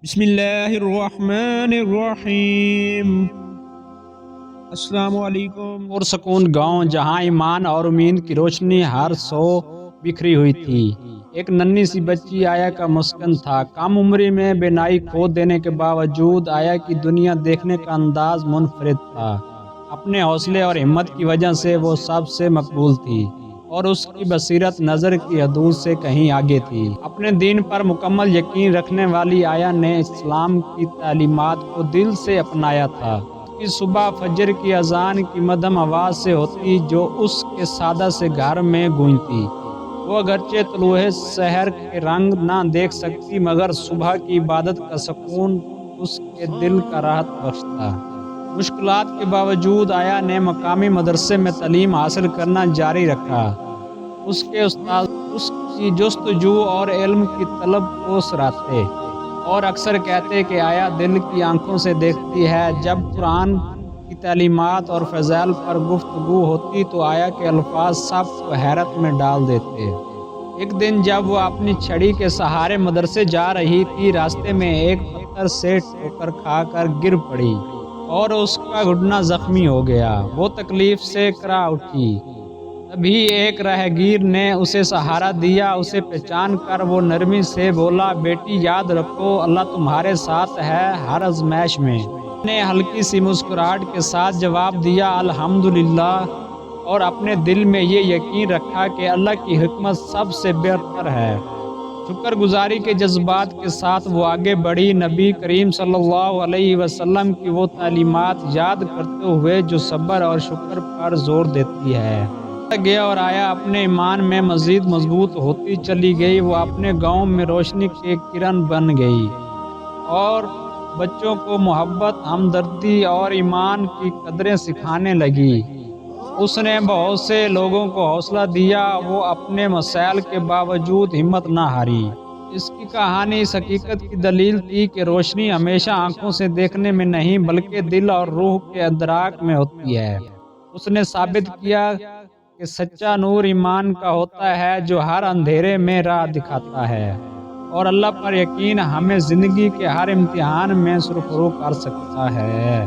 بسم اللہ الرحمن الرحیم۔ السلام علیکم۔ پرسکون گاؤں جہاں ایمان اور امید کی روشنی ہر سو بکھری ہوئی تھی۔ ایک ننھی سی بچی آیا کا مسکن تھا۔ کم عمری میں بینائی کھو دینے کے باوجود آیا کی دنیا دیکھنے کا انداز منفرد تھا۔ اپنے حوصلے اور ہمت کی وجہ سے وہ سب سے مقبول تھی اور اس کی بصیرت نظر کی حدود سے کہیں آگے تھی۔ اپنے دین پر مکمل یقین رکھنے والی آیا نے اسلام کی تعلیمات کو دل سے اپنایا تھا۔ اس کی صبح فجر کی اذان کی مدھم آواز سے ہوتی جو اس کے سادہ سے گھر میں گونجتی۔ وہ اگرچہ طلوع سحر کے رنگ نہ دیکھ سکتی مگر صبح کی عبادت کا سکون اس کے دل کا راحت بخشتا۔ مشکلات کے باوجود آیا نے مقامی مدرسے میں تعلیم حاصل کرنا جاری رکھا۔ اس کے استاد اس کی جستجو اور علم کی طلب کو سراہتے اور اکثر کہتے کہ آیا دل کی آنکھوں سے دیکھتی ہے۔ جب قرآن کی تعلیمات اور فضائل پر گفتگو ہوتی تو آیا کے الفاظ سب کو حیرت میں ڈال دیتے۔ ایک دن جب وہ اپنی چھڑی کے سہارے مدرسے جا رہی تھی، راستے میں ایک پتھر سے ٹھوکر کھا کر گر پڑی اور اس کا گھٹنا زخمی ہو گیا۔ وہ تکلیف سے کرا اٹھی۔ تبھی ایک راہگیر نے اسے سہارا دیا۔ اسے پہچان کر وہ نرمی سے بولا، بیٹی یاد رکھو اللہ تمہارے ساتھ ہے ہر آزمائش میں۔ نے ہلکی سی مسکراہٹ کے ساتھ جواب دیا، الحمدللہ، اور اپنے دل میں یہ یقین رکھا کہ اللہ کی حکمت سب سے بہتر ہے۔ شکر گزاری کے جذبات کے ساتھ وہ آگے بڑھی۔ نبی کریم صلی اللہ علیہ وسلم کی وہ تعلیمات یاد کرتے ہوئے جو صبر اور شکر پر زور دیتی ہے گیا اور آیا اپنے ایمان میں مزید مضبوط ہوتی چلی گئی۔ وہ اپنے گاؤں میں روشنی کی کرن بن گئی اور بچوں کو محبت، ہمدردی اور ایمان کی قدریں سکھانے لگی۔ اس نے بہت سے لوگوں کو حوصلہ دیا۔ وہ اپنے مسائل کے باوجود ہمت نہ ہاری۔ اس کی کہانی اس حقیقت کی دلیل تھی کہ روشنی ہمیشہ آنکھوں سے دیکھنے میں نہیں بلکہ دل اور روح کے ادراک میں ہوتی ہے۔ اس نے ثابت کیا کہ سچا نور ایمان کا ہوتا ہے جو ہر اندھیرے میں راہ دکھاتا ہے اور اللہ پر یقین ہمیں زندگی کے ہر امتحان میں سرخرو کر سکتا ہے۔